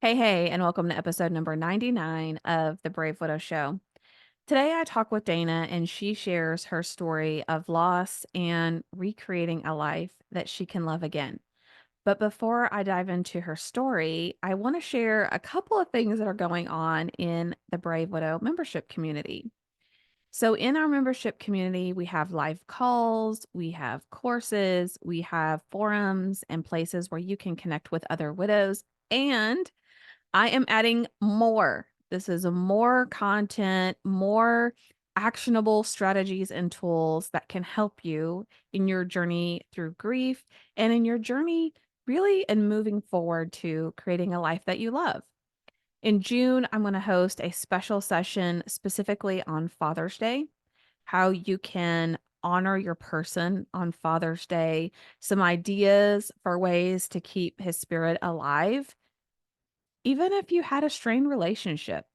Hey, and welcome to episode number 99 of the Brave Widow Show. Today, I talk with Dana, and she shares her story of loss and recreating a life that she can love again. But before I dive into her story, I want to share a couple of things that are going on in the Brave Widow membership community. So, in our membership community, we have live calls, we have courses, we have forums and places where you can connect with other widows. And I am adding more. This is more content, more actionable strategies and tools that can help you in your journey through grief and in your journey really and moving forward to creating a life that you love. In June, I'm going to host a special session specifically on Father's Day, how you can honor your person on Father's Day, some ideas for ways to keep his spirit alive even if you had a strained relationship,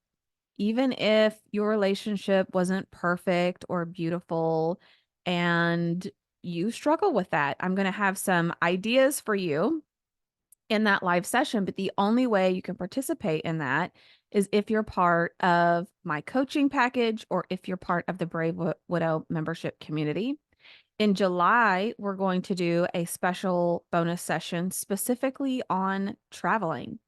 even if your relationship wasn't perfect or beautiful and you struggle with that, I'm going to have some ideas for you in that live session. But the only way you can participate in that is if you're part of my coaching package or if you're part of the Widow membership community. In July, we're going to do a special bonus session specifically on traveling,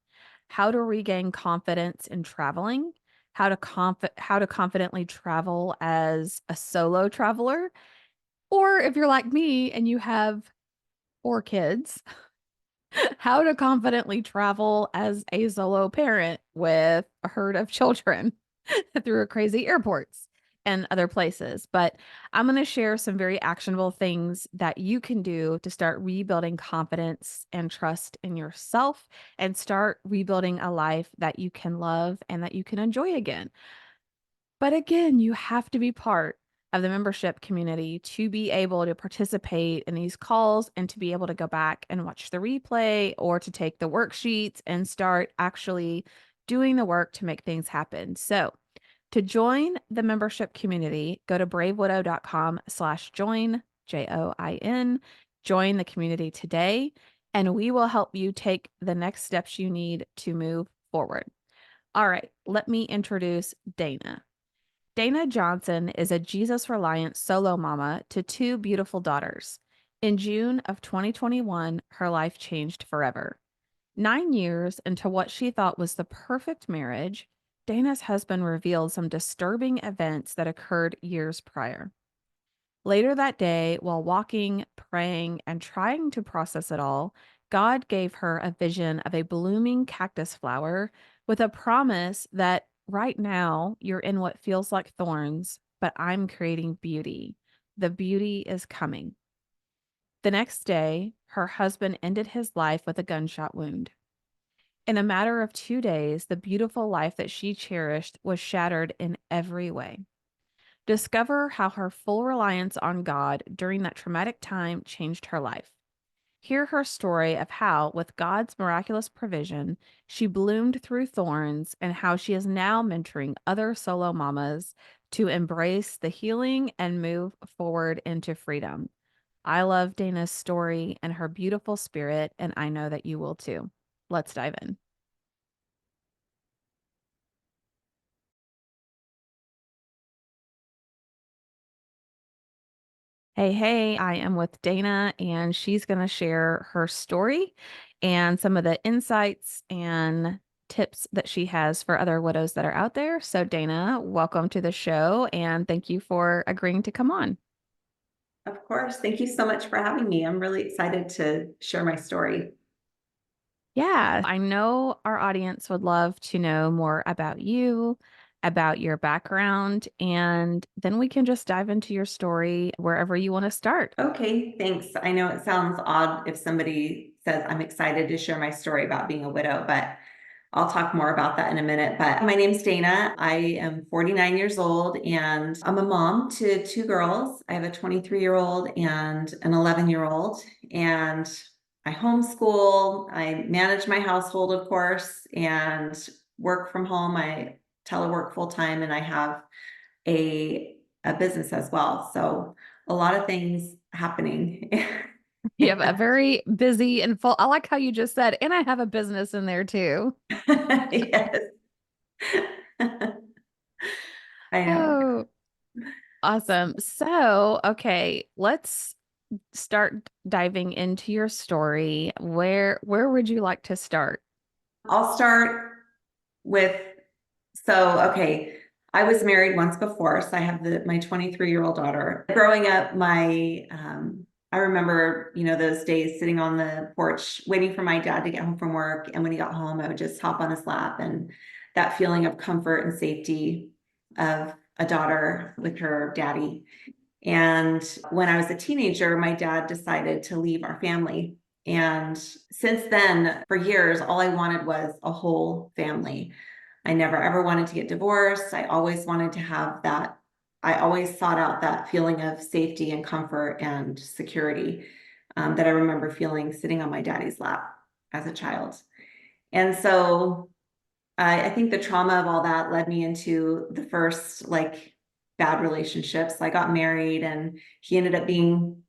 how to regain confidence in traveling, how to confidently travel as a solo traveler, or if you're like me and you have 4 kids, how to confidently travel as a solo parent with a herd of children through crazy airports and other places. But I'm going to share some very actionable things that you can do to start rebuilding confidence and trust in yourself and start rebuilding a life that you can love and that you can enjoy again. But again, you have to be part of the membership community to be able to participate in these calls and to be able to go back and watch the replay or to take the worksheets and start actually doing the work to make things happen. So, to join the membership community, go to bravewidow.com/join, JOIN, join the community today, and we will help you take the next steps you need to move forward. All right, let me introduce Dana. Dana Johnson is a Jesus-reliant solo mama to 2 beautiful daughters. In June of 2021, her life changed forever. 9 years into what she thought was the perfect marriage, Dana's husband revealed some disturbing events that occurred years prior. Later that day, while walking, praying, and trying to process it all, God gave her a vision of a blooming cactus flower with a promise that right now you're in what feels like thorns, but I'm creating beauty. The beauty is coming. The next day, her husband ended his life with a gunshot wound. In a matter of 2 days, the beautiful life that she cherished was shattered in every way. Discover how her full reliance on God during that traumatic time changed her life. Hear her story of how, with God's miraculous provision, she bloomed through thorns and how she is now mentoring other solo mamas to embrace the healing and move forward into freedom. I love Dana's story and her beautiful spirit, and I know that you will too. Let's dive in. Hey, I am with Dana, and she's going to share her story and some of the insights and tips that she has for other widows that are out there. So, Dana, welcome to the show, and thank you for agreeing to come on. Of course. Thank you so much for having me. I'm really excited to share my story. Yeah, I know our audience would love to know more about you, about your background, and then we can just dive into your story wherever you want to start. Okay, thanks. I know it sounds odd if somebody says I'm excited to share my story about being a widow, but I'll talk more about that in a minute. But my name's Dana. I am 49 years old and I'm a mom to 2 girls. I have a 23-year-old and an 11-year-old. And I homeschool, I manage my household, of course, and work from home. I telework full time and I have a business as well. So a lot of things happening You have a very busy and full. I like how you just said, and I have a business in there too. Yes. I know. Oh, awesome. So, okay, let's start diving into your story. Where would you like to start? I'll start with, okay, I was married once before, so I have my 23-year-old daughter. Growing up, I remember, those days sitting on the porch waiting for my dad to get home from work. And when he got home, I would just hop on his lap, and that feeling of comfort and safety of a daughter with her daddy. And when I was a teenager, my dad decided to leave our family. And since then, for years, all I wanted was a whole family. I never ever wanted to get divorced. I always wanted to have that. I always sought out that feeling of safety and comfort and security that I remember feeling sitting on my daddy's lap as a child. And so I think the trauma of all that led me into the first bad relationships. I got married and he ended up being,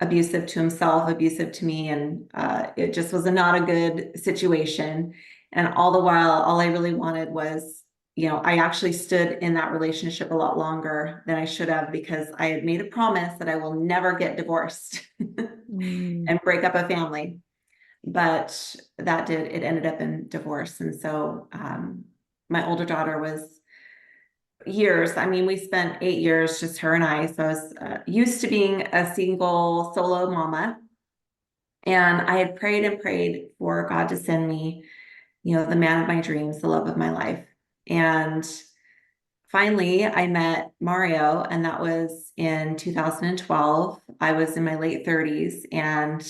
abusive to himself, abusive to me. And it just was not a good situation. And all the while, all I really wanted was, I actually stood in that relationship a lot longer than I should have, because I had made a promise that I will never get divorced Mm. and break up a family. But it ended up in divorce. And so my older daughter was years. I mean, we spent 8 years, just her and I. So I was used to being a single solo mama. And I had prayed and prayed for God to send me, the man of my dreams, the love of my life. And finally, I met Mario, and that was in 2012. I was in my late 30s, and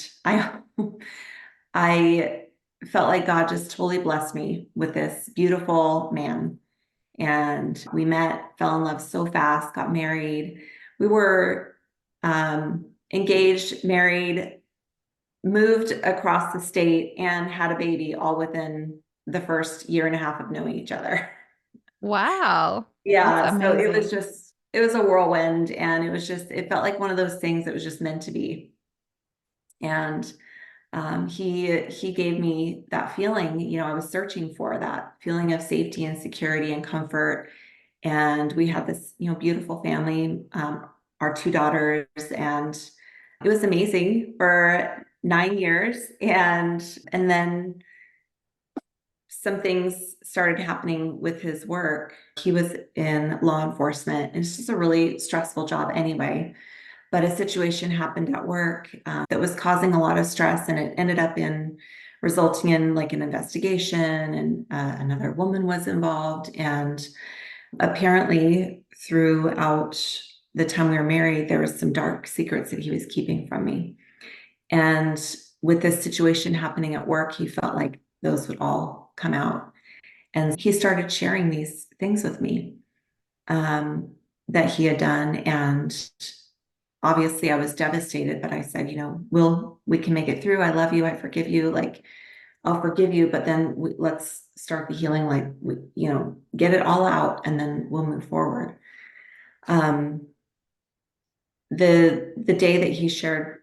I felt like God just totally blessed me with this beautiful man. And we met, fell in love so fast, got married. We were engaged, married, moved across the state, and had a baby all within the first year and a half of knowing each other. Wow. That's Yeah, so amazing. it was a whirlwind, and it felt like one of those things that was just meant to be. And he gave me that feeling, I was searching for that feeling of safety and security and comfort. And we had this, beautiful family, our two daughters, and it was amazing for 9 years. And then some things started happening with his work. He was in law enforcement, and it's just a really stressful job anyway. But a situation happened at work that was causing a lot of stress, and it ended up in resulting in like an investigation, and another woman was involved. And apparently, throughout the time we were married, there was some dark secrets that he was keeping from me. And with this situation happening at work, he felt like those would all come out. And he started sharing these things with me um, that he had done. And obviously, I was devastated, but I said, we can make it through. I love you. I forgive you. Like, I'll forgive you, but then let's start the healing. Like, get it all out, and then we'll move forward. Um, the day that he shared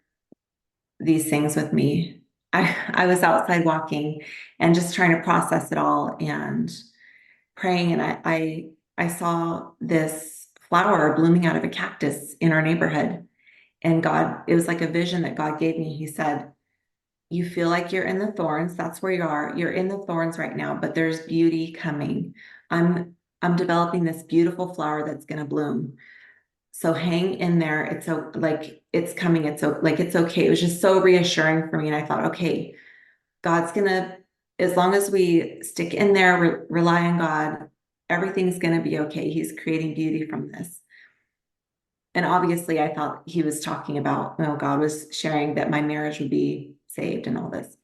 these things with me, I was outside walking and just trying to process it all and praying. And I saw this flower blooming out of a cactus in our neighborhood. And God, it was like a vision that God gave me. He said, "You feel like you're in the thorns. That's where you are. You're in the thorns right now, but there's beauty coming. I'm developing this beautiful flower that's going to bloom. So hang in there. It's so like it's coming. It's so like it's okay." It was just so reassuring for me. And I thought, okay, God's gonna, as long as we stick in there, rely on God, everything's gonna be okay. He's creating beauty from this. And obviously, I thought he was talking about, God was sharing that my marriage would be saved and all this.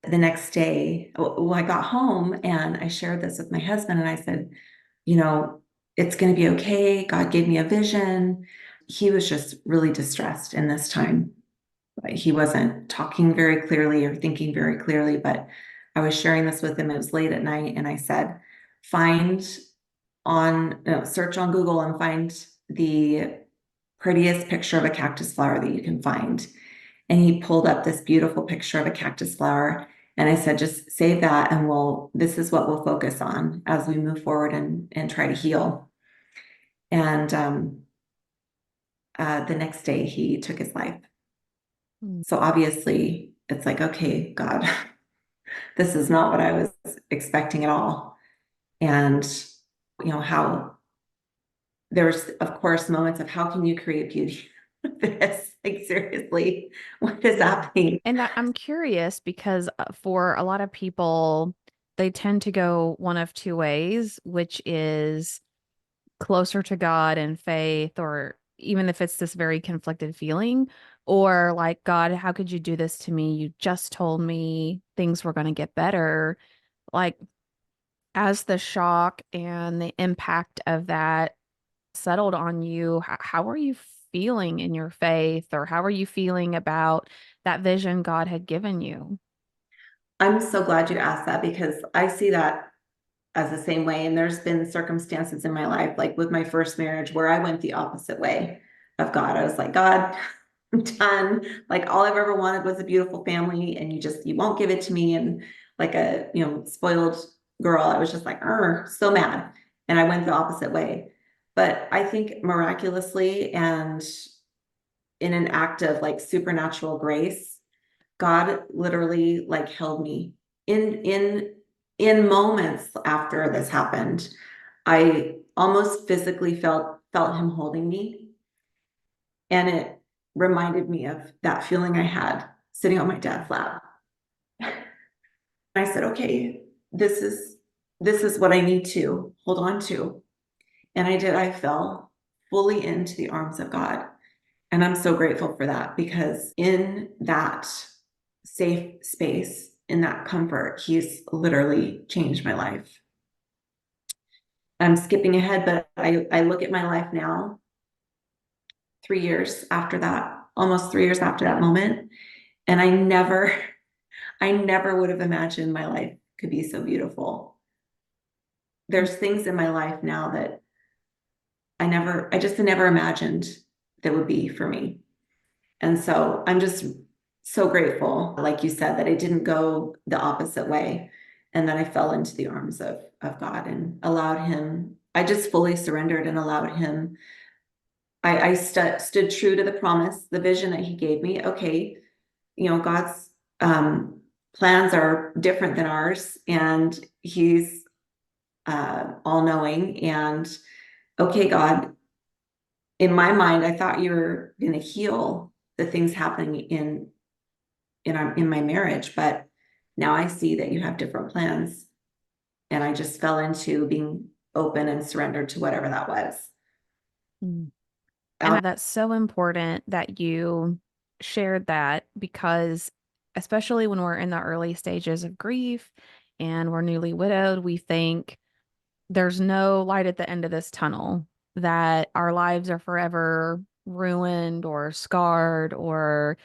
The next day, I got home and I shared this with my husband, and I said, you know, it's going to be okay. God gave me a vision. He was just really distressed in this time. He wasn't talking very clearly or thinking very clearly, but I was sharing this with him. It was late at night, and I said, search on Google and find the prettiest picture of a cactus flower that you can find. And he pulled up this beautiful picture of a cactus flower. And I said, just save that and this is what we'll focus on as we move forward and try to heal. And the next day he took his life. Mm. So obviously it's like, okay, God, this is not what I was expecting at all. And, how there's, of course, moments of how can you create beauty with this? Like, seriously, what is Yeah. happening? And I'm curious because for a lot of people, they tend to go one of two ways, which is closer to God and faith, or even if it's this very conflicted feeling, or like, God, how could you do this to me? You just told me things were going to get better. Like, as the shock and the impact of that settled on you, how are you feeling in your faith, or how are you feeling about that vision God had given you? I'm so glad you asked that because I see that as the same way. And there's been circumstances in my life, like with my first marriage, where I went the opposite way of God. I was like, God, I'm done. Like all I've ever wanted was a beautiful family, and you won't give it to me. And like a, spoiled girl, I was just like, so mad. And I went the opposite way. But I think miraculously and in an act of like supernatural grace, God literally like held me in moments after this happened. I almost physically felt him holding me, and it reminded me of that feeling I had sitting on my dad's lap. I said, "Okay, this is what I need to hold on to." And I did. I fell fully into the arms of God. And I'm so grateful for that because in that safe space, in that comfort, he's literally changed my life. I'm skipping ahead, but I look at my life now, 3 years after that, almost 3 years after that moment. And I never would have imagined my life could be so beautiful. There's things in my life now that I just never imagined that would be for me. And so I'm just so grateful, like you said, that I didn't go the opposite way and that I fell into the arms of God and allowed him. I just fully surrendered and allowed him. I stood true to the promise, the vision that he gave me. Okay, God's plans are different than ours, and he's all knowing. And okay, God, in my mind, I thought you were going to heal the things happening in my marriage, but now I see that you have different plans. And I just fell into being open and surrendered to whatever that was. Mm. And Um, that's so important that you shared that, because especially when we're in the early stages of grief and we're newly widowed, we think there's no light at the end of this tunnel, that our lives are forever ruined or scarred, or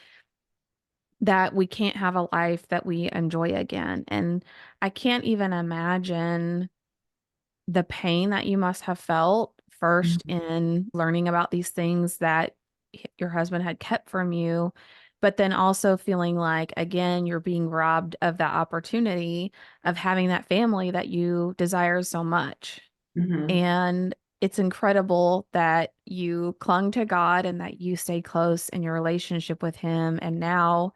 that we can't have a life that we enjoy again. And I can't even imagine the pain that you must have felt first in learning about these things that your husband had kept from you, but then also feeling like, again, you're being robbed of that opportunity of having that family that you desire so much. mhm, And it's incredible that you clung to God and that you stayed close in your relationship with Him. And now,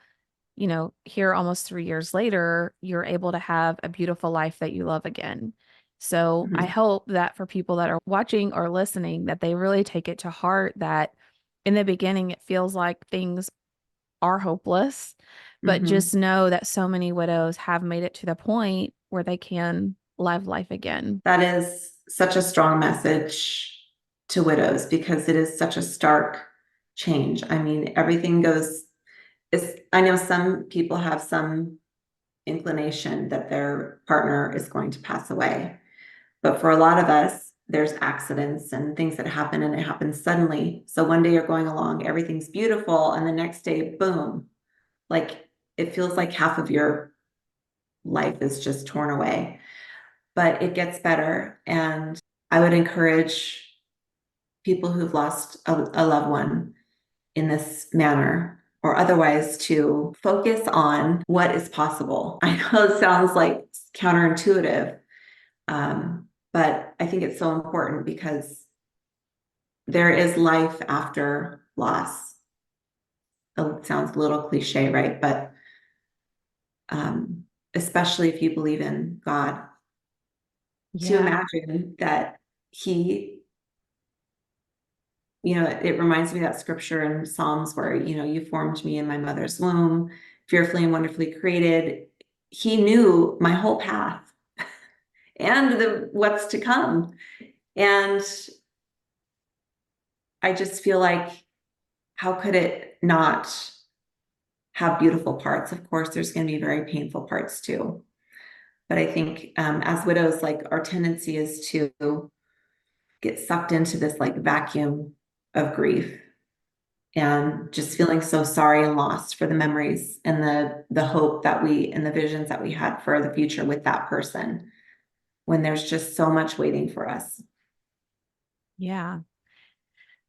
here almost 3 years later, you're able to have a beautiful life that you love again. So I mhm, hope that for people that are watching or listening, that they really take it to heart that in the beginning, it feels like things are hopeless, but mhm. just know that so many widows have made it to the point where they can live life again. That is such a strong message to widows because it is such a stark change. I mean, everything goes, I know some people have some inclination that their partner is going to pass away. But for a lot of us, there's accidents and things that happen and it happens suddenly. So one day you're going along, everything's beautiful, and the next day, boom, like it feels like half of your life is just torn away. But it gets better. And I would encourage people who've lost a loved one in this manner, or otherwise to focus on what is possible. I know it sounds like counterintuitive, but I think it's so important because there is life after loss. It sounds a little cliche, right? But especially if you believe in God, to Yeah. imagine that He, it reminds me of that scripture in Psalms where, you formed me in my mother's womb, fearfully and wonderfully created. He knew my whole path and the what's to come. And I just feel like, how could it not have beautiful parts? Of course, there's going to be very painful parts too. But I think as widows, like our tendency is to get sucked into this like vacuum of grief and just feeling so sorry and lost for the memories and the hope that we and the visions that we had for the future with that person when there's just so much waiting for us. Yeah.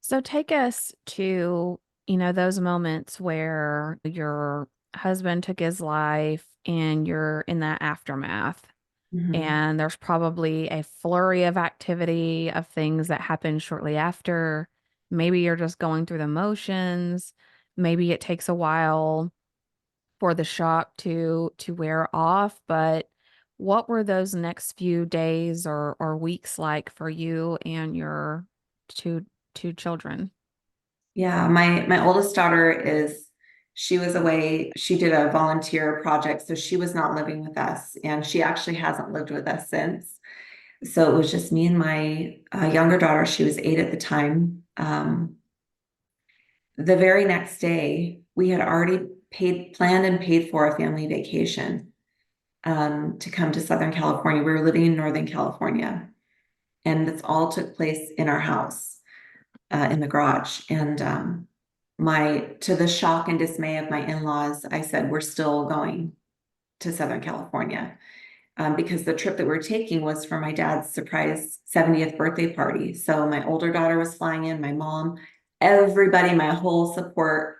So take us to, those moments where your husband took his life and you're in that aftermath. Mhm. And there's probably a flurry of activity of things that happen shortly after. Maybe you're just going through the motions. Maybe it takes a while for the shock to wear off, but what were those next few days or weeks like for you and your two two children? Yeah, my oldest daughter she was away. She did a volunteer project, so she was not living with us, and she actually hasn't lived with us since. So it was just me and my younger daughter. She was 8 at the time. The very next day, we had already planned and paid for a family vacation to come to Southern California. We were living in Northern California, and this all took place in our house, in the garage. And to the shock and dismay of my in-laws, I said, we're still going to Southern California. Because the trip that we're taking was for my dad's surprise 70th birthday party. So my older daughter was flying in, my mom, everybody, my whole support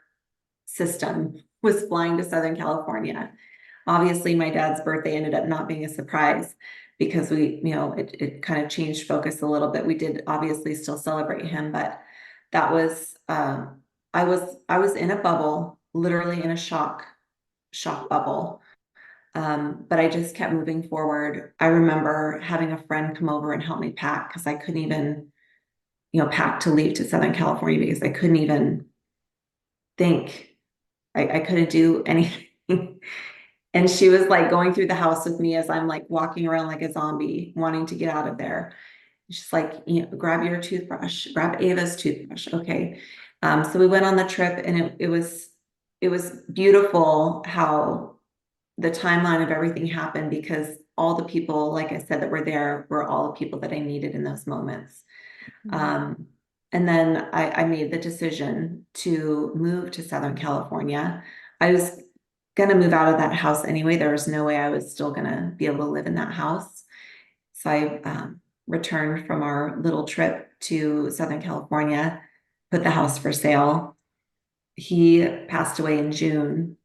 system was flying to Southern California. Obviously, my dad's birthday ended up not being a surprise because it kind of changed focus a little bit. We did obviously still celebrate him, but that was, I was in a bubble, literally in a shock bubble. But I just kept moving forward. I remember having a friend come over and help me pack because I couldn't even, pack to leave to Southern California because I couldn't even think. I couldn't do anything. And she was like going through the house with me as I'm like walking around like a zombie, wanting to get out of there. She's like, grab your toothbrush, grab Ava's toothbrush. Okay. So we went on the trip and it was beautiful how the timeline of everything happened because all the people, like I said, that were there were all the people that I needed in those moments. Mhm. Um, and then I made the decision to move to Southern California. I was going to move out of that house anyway. There was no way I was still going to be able to live in that house. So I returned from our little trip to Southern California, put the house for sale. He passed away in June.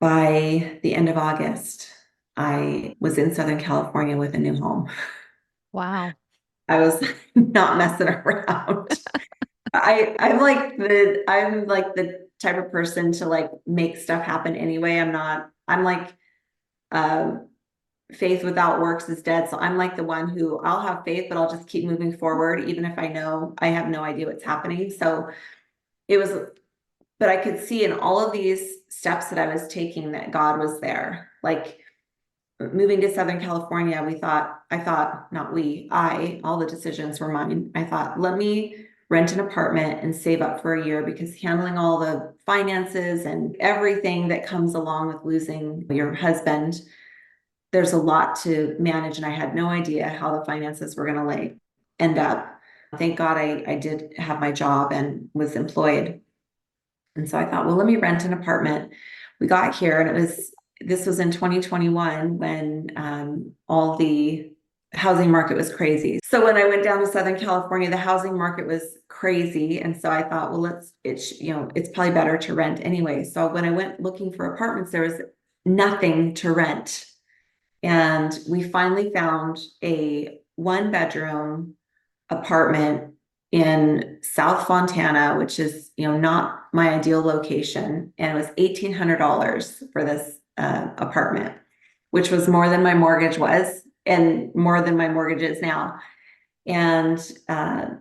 By the end of August, I was in Southern California with a new home. Wow. I was not messing around. I'm like the type of person to like make stuff happen anyway. I'm like um faith without works is dead. So I'm like the one who I'll have faith, but I'll just keep moving forward, even if I know I have no idea what's happening. So it was, but I could see in all of these steps that I was taking that God was there. Like moving to Southern California, I thought, not we, all the decisions were mine. I thought, let me rent an apartment and save up for a year because handling all the finances and everything that comes along with losing your husband, there's a lot to manage. And I had no idea how the finances were going to end up. Thank God I did have my job and was employed. And so I thought, well, let me rent an apartment. We got here and this was in 2021 when all the housing market was crazy. So when I went down to Southern California, the housing market was crazy. And so I thought, well, it's probably better to rent anyway. So when I went looking for apartments, there was nothing to rent. And we finally found a 1 bedroom apartment in South Fontana, which is, not my ideal location. And it was $1,800 for this apartment, which was more than my mortgage was and more than my mortgage is now. And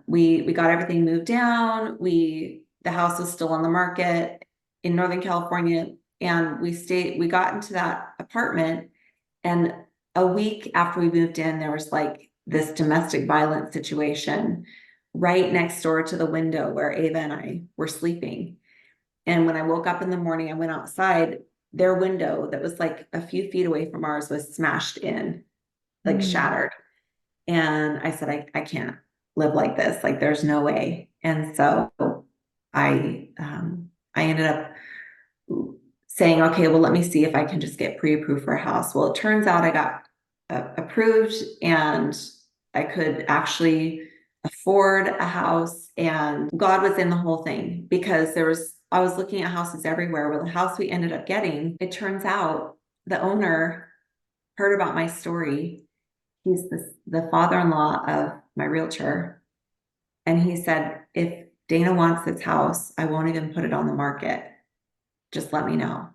we got everything moved down. The house was still on the market in Northern California. And we got into that apartment, and a week after we moved in, there was like this domestic violence situation right next door to the window where Ava and I were sleeping. And when I woke up in the morning, I went outside, their window that was like a few feet away from ours was smashed in, like Mm. shattered. And I said, I can't live like this. Like, there's no way. And so I ended up saying, okay, well, let me see if I can just get pre-approved for a house. Well, it turns out I got approved, and I could actually afford a house, and God was in the whole thing, because I was looking at houses everywhere. Well, the house we ended up getting, it turns out the owner heard about my story. He's the father-in-law of my realtor. And he said, if Dana wants this house, I won't even put it on the market. Just let me know.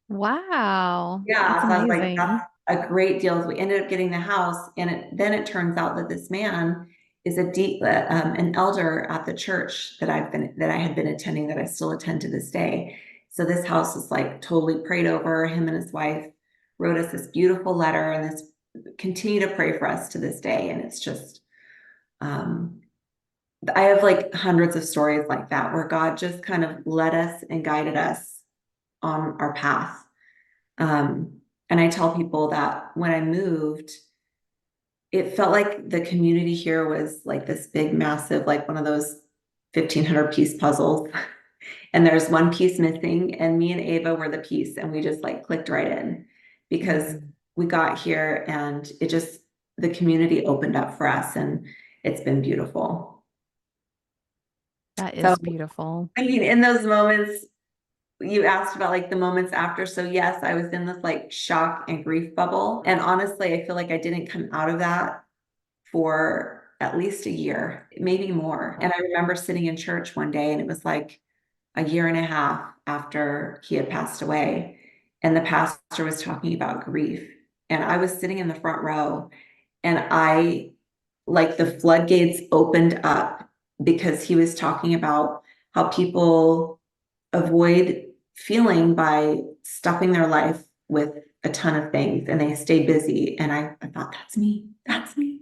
Wow. That's Yeah, so I was like, that's amazing. a great deal. So we ended up getting the house, and then it turns out that this man is an elder at the church that I had been attending, that I still attend to this day. So this house was like totally prayed over. Him and his wife wrote us this beautiful letter, and this continue to pray for us to this day. And it's just, um, I have like hundreds of stories like that, where God just kind of led us and guided us on our path. And I tell people that when I moved, it felt like the community here was like this big, massive, like one of those 1,500 piece puzzles. And there's one piece missing, and me and Ava were the piece, and we just like clicked right in, because Mm. we got here and the community opened up for us, and it's been beautiful. That So, is beautiful. I mean, in those moments, you asked about like the moments after. So yes, I was in this like shock and grief bubble. And honestly, I feel like I didn't come out of that for at least a year, maybe more. And I remember sitting in church one day, and it was like a year and a half after he had passed away. And the pastor was talking about grief. And I was sitting in the front row, and like the floodgates opened up, because he was talking about how people avoid feeling by stuffing their life with a ton of things, and they stay busy. And I thought, that's me. That's me.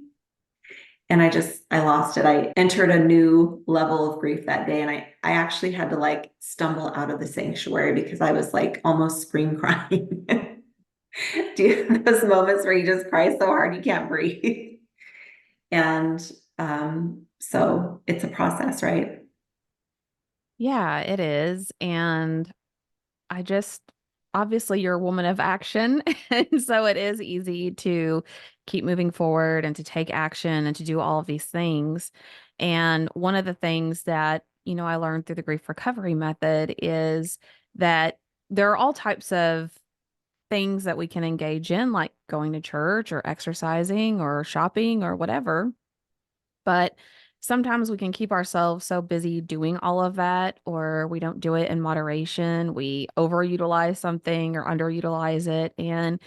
And I lost it. I entered a new level of grief that day. And I actually had to like stumble out of the sanctuary, because I was like almost scream crying. Do you have those moments where you just cry so hard you can't breathe? And so it's a process, right? Yeah, it is. And I just, obviously, you're a woman of action. And so it is easy to keep moving forward and to take action and to do all of these things. And one of the things that, I learned through the grief recovery method is that there are all types of things that we can engage in, like going to church or exercising or shopping or whatever. But sometimes we can keep ourselves so busy doing all of that, or we don't do it in moderation. We overutilize something or underutilize it. And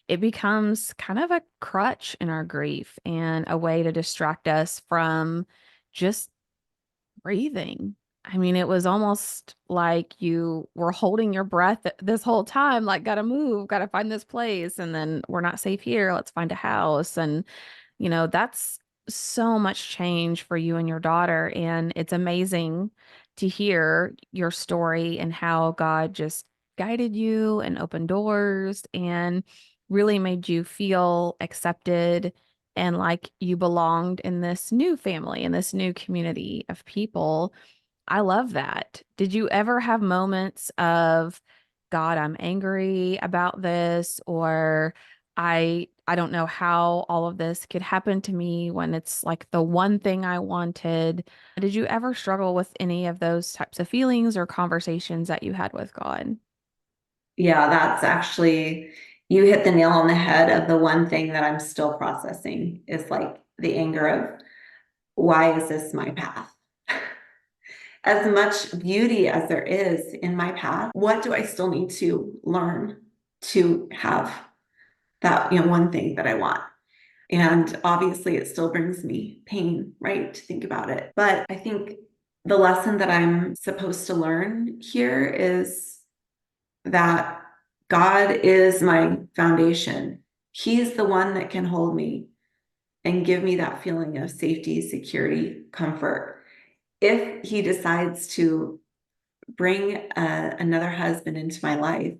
it becomes kind of a crutch in our grief and a way to distract us from just breathing. I mean, it was almost like you were holding your breath this whole time, like, gotta move, gotta find this place. And then we're not safe here. Let's find a house. And that's so much change for you and your daughter. And it's amazing to hear your story and how God just guided you and opened doors and really made you feel accepted and like you belonged in this new family, in this new community of people. I love that. Did you ever have moments of, God, I'm angry about this, or I don't know how all of this could happen to me when it's like the one thing I wanted. Did you ever struggle with any of those types of feelings or conversations that you had with God? Yeah, that's actually, you hit the nail on the head of the one thing that I'm still processing is like the anger of why is this my path? As much beauty as there is in my path, what do I still need to learn to have that, one thing that I want? And obviously, it still brings me pain, right, to think about it. But I think the lesson that I'm supposed to learn here is that God is my foundation. He's the one that can hold me and give me that feeling of safety, security, comfort. If He decides to bring another husband into my life,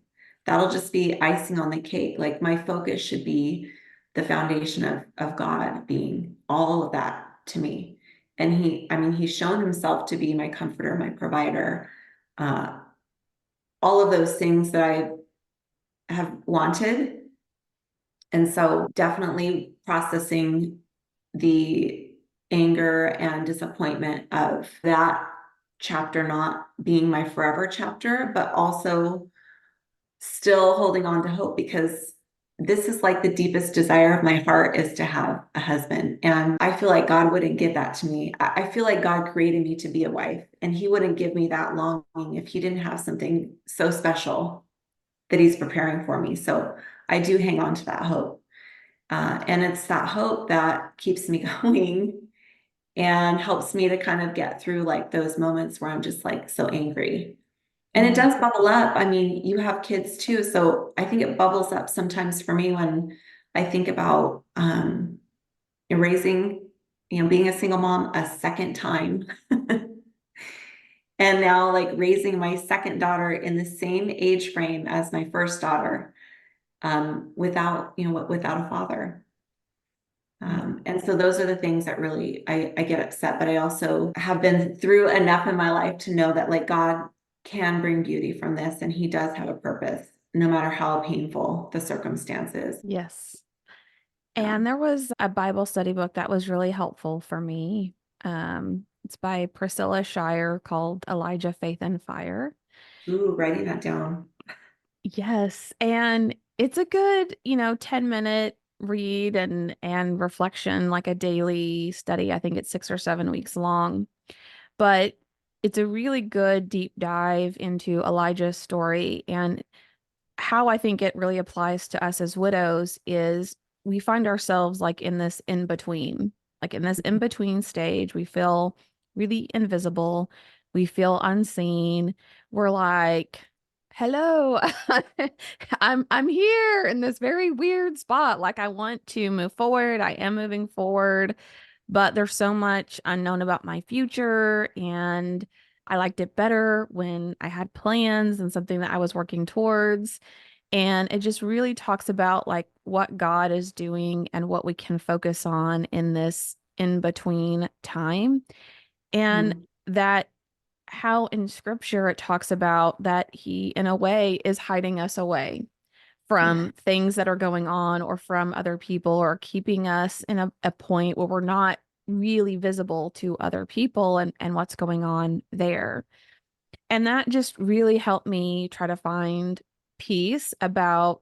that'll just be icing on the cake. Like my focus should be the foundation of God being all of that to me. And he's shown himself to be my comforter, my provider, uh, all of those things that I have wanted. And so definitely processing the anger and disappointment of that chapter not being my forever chapter, but also still holding on to hope because this is like the deepest desire of my heart is to have a husband. And I feel like God wouldn't give that to me. I feel like God created me to be a wife, and He wouldn't give me that longing if He didn't have something so special that He's preparing for me. So I do hang on to that hope. And it's that hope that keeps me going and helps me to kind of get through like those moments where I'm just like so angry. And it Mm. does bubble up. I mean, you have kids too. So I think it bubbles up sometimes for me when I think about raising, being a single mom a second time. And now like raising my second daughter in the same age frame as my first daughter, without, without a father. Yeah. And so those are the things that really I get upset, but I also have been through enough in my life to know that like God can bring beauty from this and He does have a purpose, no matter how painful the circumstances. Yes. Yeah. And there was a Bible study book that was really helpful for me. It's by Priscilla Shire called Elijah, Faith and Fire. Ooh, writing that down. Yes, and it's a good, 10-minute read and reflection, like a daily study. I think it's 6 or 7 weeks long, but it's a really good deep dive into Elijah's story. And how I think it really applies to us as widows is we find ourselves like in this in between, like in this in between stage. We feel really invisible. We feel unseen. We're like, hello, I'm here in this very weird spot. Like I want to move forward. I am moving forward, but there's so much unknown about my future. And I liked it better when I had plans and something that I was working towards. And it just really talks about like what God is doing and what we can focus on in this in between time. And Mhm. that how in scripture it talks about that He, in a way, is hiding us away Yeah. from things that are going on or from other people or keeping us in a point where we're not really visible to other people and what's going on there. And that just really helped me try to find peace about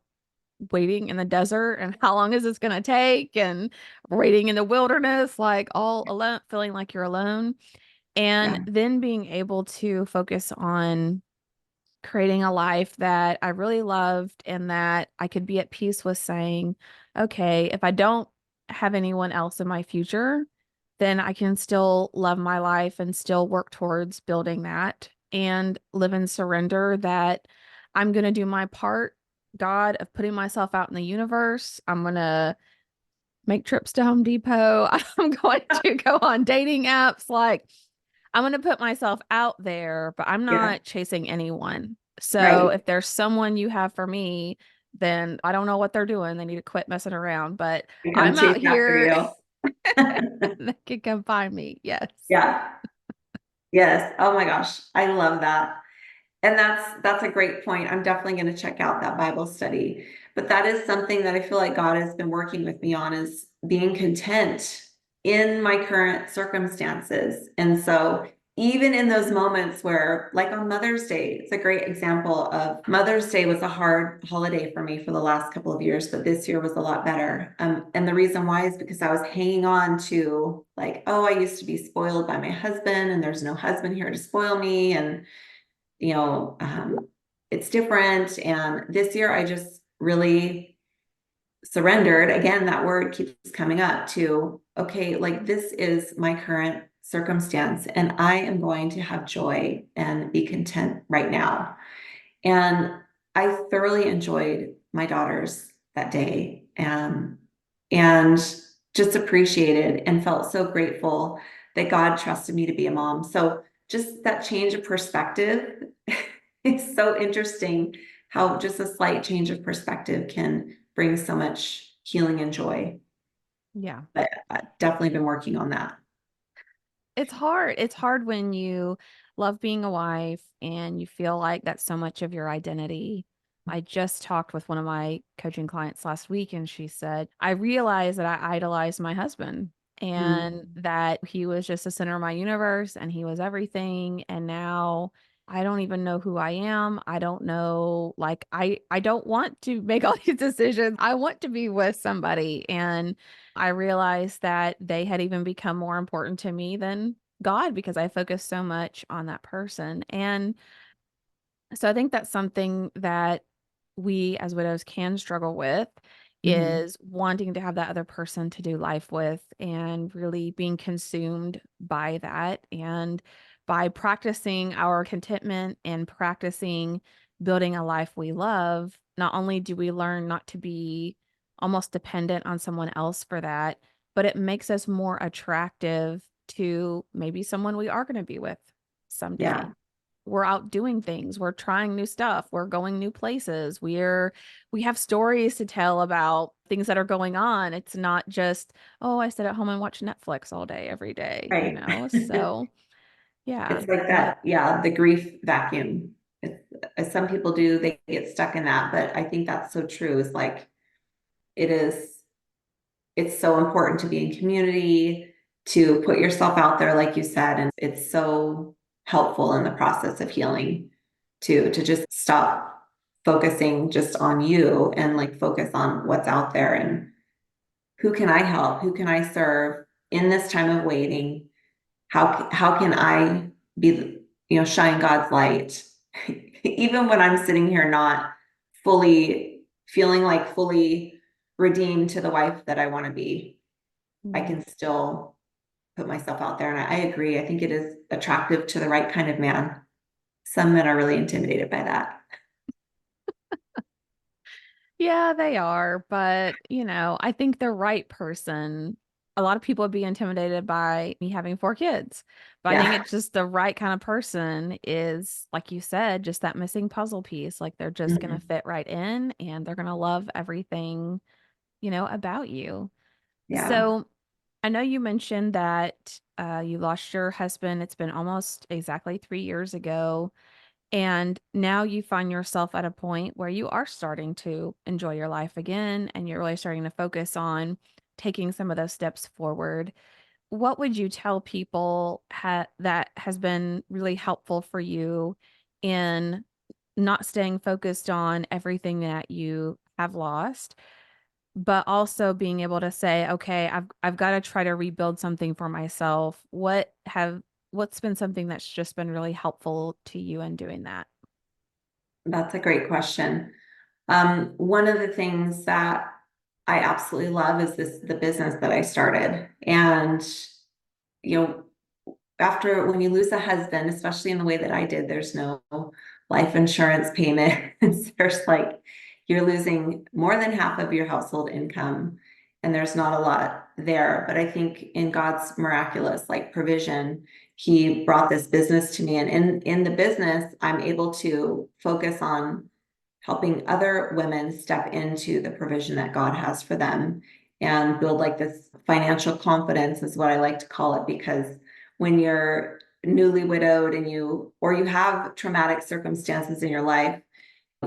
waiting in the desert and how long is this going to take and waiting in the wilderness, like all alone, feeling like you're alone. And Yeah. then being able to focus on creating a life that I really loved and that I could be at peace with saying, okay, if I don't have anyone else in my future, then I can still love my life and still work towards building that and live in surrender that I'm going to do my part, God, of putting myself out in the universe. I'm going to make trips to Home Depot. I'm going to go on dating apps. Like, I'm going to put myself out there, but I'm Yeah. not chasing anyone. So Right. if there's someone you have for me, then I don't know what they're doing. They need to quit messing around, but I come I'm out chase after here. you. They can come find me. Yes. Yeah. Yes. Oh my gosh. I love that. And that's a great point. I'm definitely going to check out that Bible study. But that is something that I feel like God has been working with me on, is being content in my current circumstances. And so even in those moments where, like on Mother's Day, it's a great example of Mother's Day was a hard holiday for me for the last couple of years, but this year was a lot better. And the reason why is because I was hanging on to like, oh, I used to be spoiled by my husband and there's no husband here to spoil me. And, you know, it's different. And this year I just really surrendered. Again, that word keeps coming up to, okay, like this is my current circumstance and I am going to have joy and be content right now. And I thoroughly enjoyed my daughters that day, and just appreciated and felt so grateful that God trusted me to be a mom. So just that change of perspective is so interesting, how just a slight change of perspective can bring so much healing and joy. Yeah. But I've definitely been working on that. It's hard. It's hard when you love being a wife and you feel like that's so much of your identity. I just talked with one of my coaching clients last week, and she said, I realized that I idolized my husband and Mm, that he was just the center of my universe and he was everything. And now I don't even know who I am. I don't know, like, I don't want to make all these decisions. I want to be with somebody. And I realized that they had even become more important to me than God because I focused so much on that person. And so I think that's something that we as widows can struggle with mhm. is wanting to have that other person to do life with and really being consumed by that. And by practicing our contentment and practicing building a life we love, not only do we learn not to be almost dependent on someone else for that, but it makes us more attractive to maybe someone we are going to be with someday. Yeah, We're out doing things, we're trying new stuff, we're going new places, we have stories to tell about things that are going on. It's not just, oh, I sit at home and watch Netflix all day every day, you right. know? So, yeah. It's like that, yeah, the grief vacuum. It's, as some people do, they get stuck in that, but I think that's so true. Is like it is, it's so important to be in community, to put yourself out there, like you said, and it's so helpful in the process of healing to just stop focusing just on you and like focus on what's out there and who can I help, who can I serve in this time of waiting, how can I be, shine God's light even when I'm sitting here not fully feeling like fully redeemed to the wife that I want to be. I Mhm. can still put myself out there, and I agree. I think it is attractive to the right kind of man. Some men are really intimidated by that. Yeah, they are, but, I think the right person, a lot of people would be intimidated by me having 4 kids, but I think Yeah. it's just the right kind of person is, like you said, just that missing puzzle piece, like, they're just gonna Mhm. fit right in, and they're gonna love everything, about you. Yeah. So, I know you mentioned that, you lost your husband, it's been almost exactly 3 years ago. And now you find yourself at a point where you are starting to enjoy your life again, and you're really starting to focus on taking some of those steps forward. What would you tell people that has been really helpful for you in not staying focused on everything that you have lost, but also being able to say, okay, I've got to try to rebuild something for myself. What's been something that's just been really helpful to you in doing that? That's a great question. One of the things that I absolutely love is the business that I started. And, you know, after when you lose a husband, especially in the way that I did, there's no life insurance payment. There's like you're losing more than half of your household income, and there's not a lot there. But I think in God's miraculous like provision, He brought this business to me, and in the business, I'm able to focus on helping other women step into the provision that God has for them and build like this financial confidence is what I like to call it, because when you're newly widowed and you have traumatic circumstances in your life,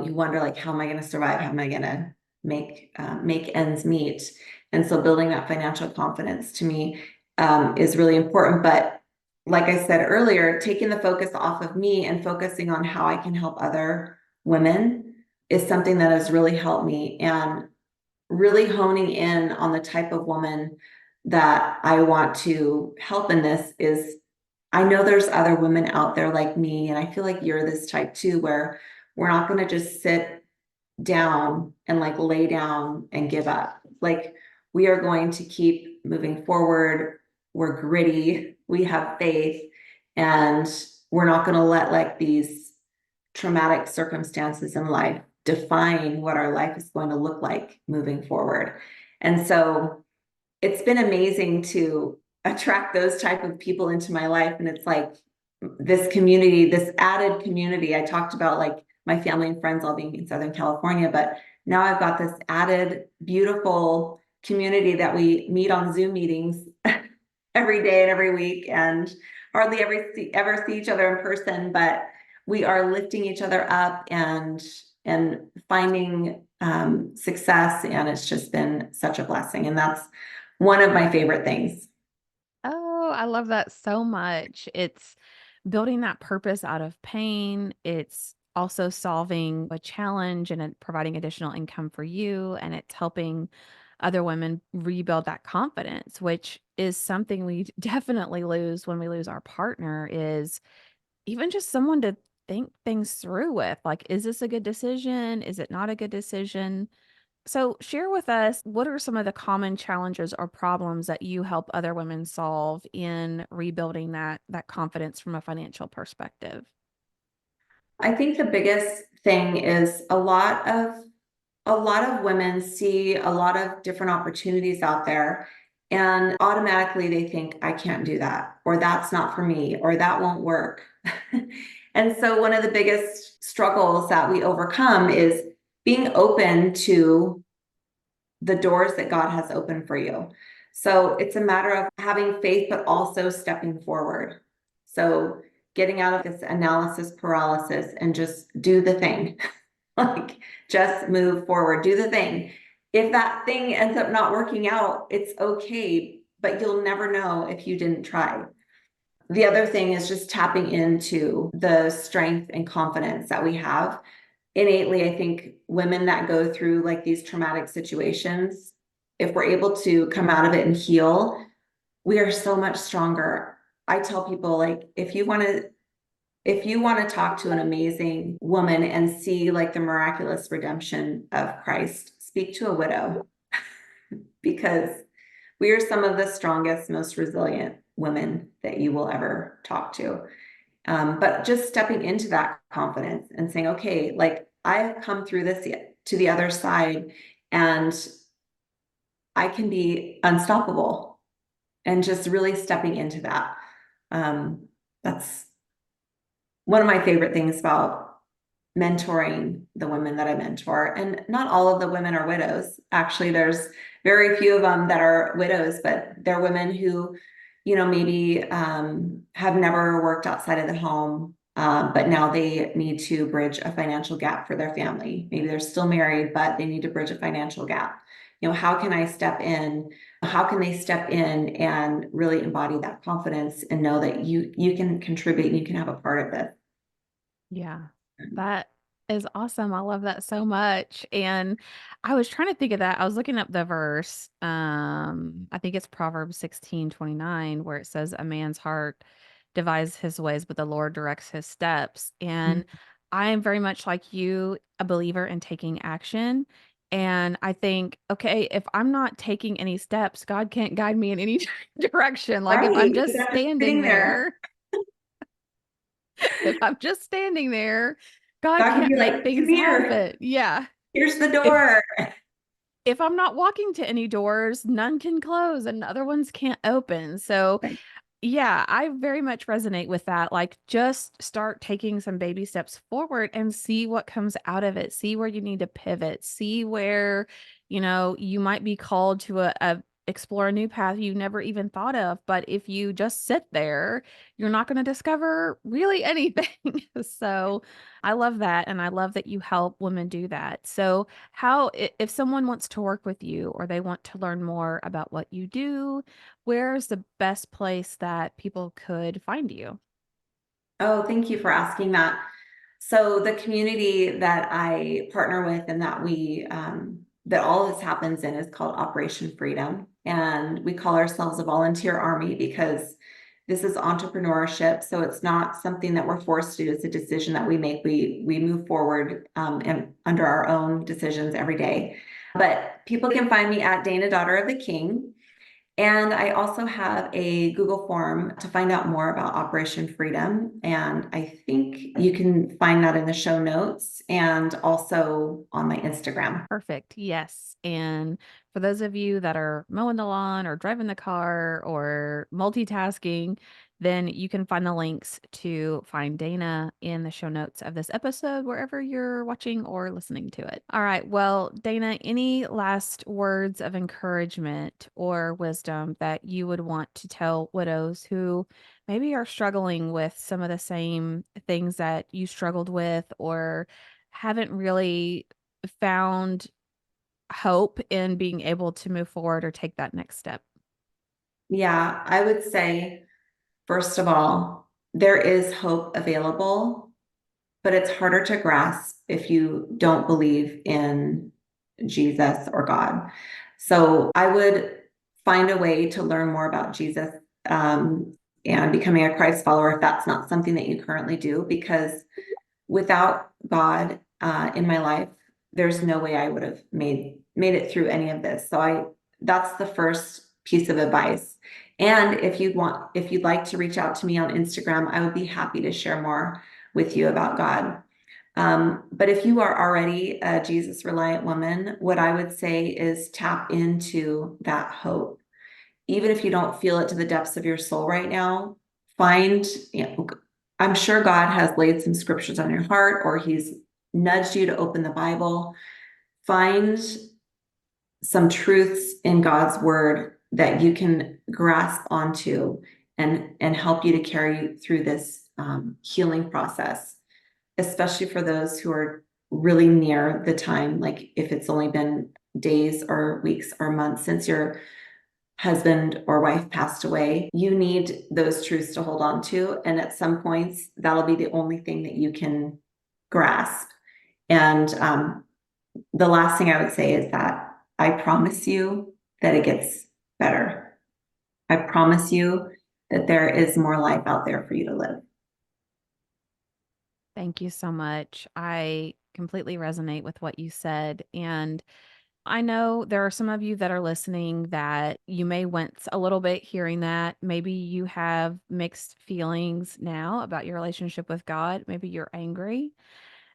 you wonder like, how am I going to survive? How am I going to make ends meet. And so building that financial confidence to me is really important. But like I said earlier, taking the focus off of me and focusing on how I can help other women is something that has really helped me, and really honing in on the type of woman that I want to help in this is, I know there's other women out there like me, and I feel like you're this type too, where we're not going to just sit down and like lay down and give up. Like, we are going to keep moving forward. We're gritty, we have faith, and we're not going to let like these traumatic circumstances in life define what our life is going to look like moving forward. And so it's been amazing to attract those type of people into my life. And it's like this community, this added community. I talked about like my family and friends all being in Southern California, but now I've got this added beautiful community that we meet on Zoom meetings every day and every week, and hardly ever see each other in person, but we are lifting each other up and finding success. And it's just been such a blessing. And that's one of my favorite things. Oh, I love that so much. It's building that purpose out of pain. It's also solving a challenge and providing additional income for you. And it's helping other women rebuild that confidence, which is something we definitely lose when we lose our partner, is even just someone to think things through with. Like, is this a good decision? Is it not a good decision? So, share with us, what are some of the common challenges or problems that you help other women solve in rebuilding that confidence from a financial perspective? I think the biggest thing is a lot of women see a lot of different opportunities out there, and automatically they think, I can't do that, or that's not for me, or that won't work. And so one of the biggest struggles that we overcome is being open to the doors that God has opened for you. So it's a matter of having faith, but also stepping forward. So getting out of this analysis paralysis and just do the thing. Like, just move forward, do the thing. If that thing ends up not working out, it's okay, but you'll never know if you didn't try. The other thing is just tapping into the strength and confidence that we have innately. I think women that go through like these traumatic situations, if we're able to come out of it and heal, we are so much stronger. I tell people, like, if you want to talk to an amazing woman and see like the miraculous redemption of Christ, speak to a widow, because we are some of the strongest, most resilient women that you will ever talk to. But just stepping into that confidence and saying, okay, like, I've come through this to the other side, and I can be unstoppable, and just really stepping into that. That's one of my favorite things about mentoring the women that I mentor. And not all of the women are widows. Actually, there's very few of them that are widows, but they're women who, maybe have never worked outside of the home, but now they need to bridge a financial gap for their family. Maybe they're still married, but they need to bridge a financial gap. How can I step in? How can they step in and really embody that confidence and know that you can contribute and you can have a part of it? Yeah, that is awesome. I love that so much. And I was trying to think of that. I was looking up the verse. I think it's Proverbs 16:29, where it says, a man's heart devises his ways, but the Lord directs his steps. And I am very much like you, a believer in taking action. And I think, okay, if I'm not taking any steps, God can't guide me in any direction. Like, if I'm Right. just That's just standing sitting there. there, if I'm just standing there, God God can can't be make like, come things here, happen. Yeah. here's the If door. if I'm not walking to any doors, none can close and other ones can't open. So, Right. yeah, I very much resonate with that. Like, just start taking some baby steps forward and see what comes out of it. See where you need to pivot. See where, you might be called to a explore a new path you never even thought of. But if you just sit there, you're not going to discover really anything. So I love that. And I love that you help women do that. So, if someone wants to work with you or they want to learn more about what you do, where's the best place that people could find you? Oh, thank you for asking that. So the community that I partner with and that all this happens in is called Operation Freedom. And we call ourselves a volunteer army because this is entrepreneurship. So it's not something that we're forced to do. It's a decision that we make. We move forward and under our own decisions every day. But people can find me at Dana, Daughter of the King. And I also have a Google form to find out more about Operation Freedom. And I think you can find that in the show notes and also on my Instagram. Perfect. Yes. And for those of you that are mowing the lawn or driving the car or multitasking, then you can find the links to find Dana in the show notes of this episode, wherever you're watching or listening to it. All right. Well, Dana, any last words of encouragement or wisdom that you would want to tell widows who maybe are struggling with some of the same things that you struggled with or haven't really found hope in being able to move forward or take that next step? Yeah, I would say, first of all, there is hope available, but it's harder to grasp if you don't believe in Jesus or God. So I would find a way to learn more about Jesus and becoming a Christ follower if that's not something that you currently do, because without God in my life, there's no way I would have made it through any of this. So that's the first piece of advice. And if you'd like to reach out to me on Instagram, I would be happy to share more with you about God. But if you are already a Jesus-reliant woman, what I would say is tap into that hope. Even if you don't feel it to the depths of your soul right now, find, I'm sure God has laid some scriptures on your heart or he's nudged you to open the Bible. Find some truths in God's word that you can grasp onto and help you to carry you through this healing process, especially for those who are really near the time, like if it's only been days or weeks or months since your husband or wife passed away. You need those truths to hold on to. And at some points, that'll be the only thing that you can grasp. And the last thing I would say is that I promise you that it gets better. I promise you that there is more life out there for you to live. Thank you so much. I completely resonate with what you said. And I know there are some of you that are listening that you may wince a little bit hearing that. Maybe you have mixed feelings now about your relationship with God. Maybe you're angry,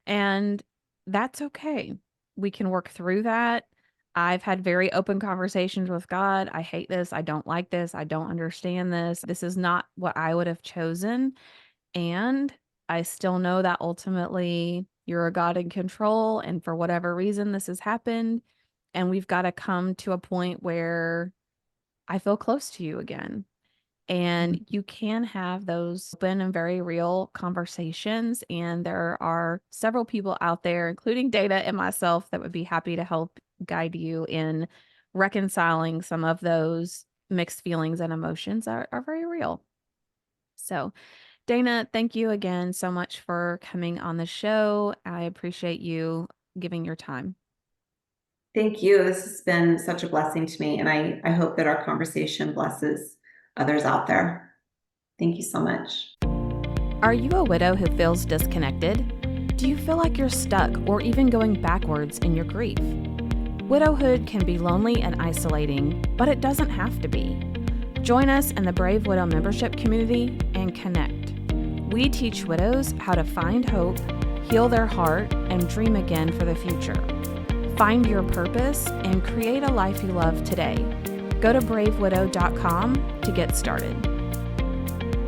and that's okay. We can work through that. I've had very open conversations with God. I hate this. I don't like this. I don't understand this. This is not what I would have chosen. And I still know that ultimately you're a God in control. And for whatever reason, this has happened. And we've got to come to a point where I feel close to you again. And you can have those open and very real conversations. And there are several people out there, including Data and myself, that would be happy to help guide you in reconciling some of those mixed feelings and emotions that are very real. So, Dana, thank you again so much for coming on the show. I appreciate you giving your time. Thank you. This has been such a blessing to me. And I hope that our conversation blesses others out there. Thank you so much. Are you a widow who feels disconnected? Do you feel like you're stuck or even going backwards in your grief? Widowhood can be lonely and isolating, but it doesn't have to be. Join us in the Brave Widow membership community and connect. We teach widows how to find hope, heal their heart, and dream again for the future. Find your purpose and create a life you love today. Go to bravewidow.com to get started.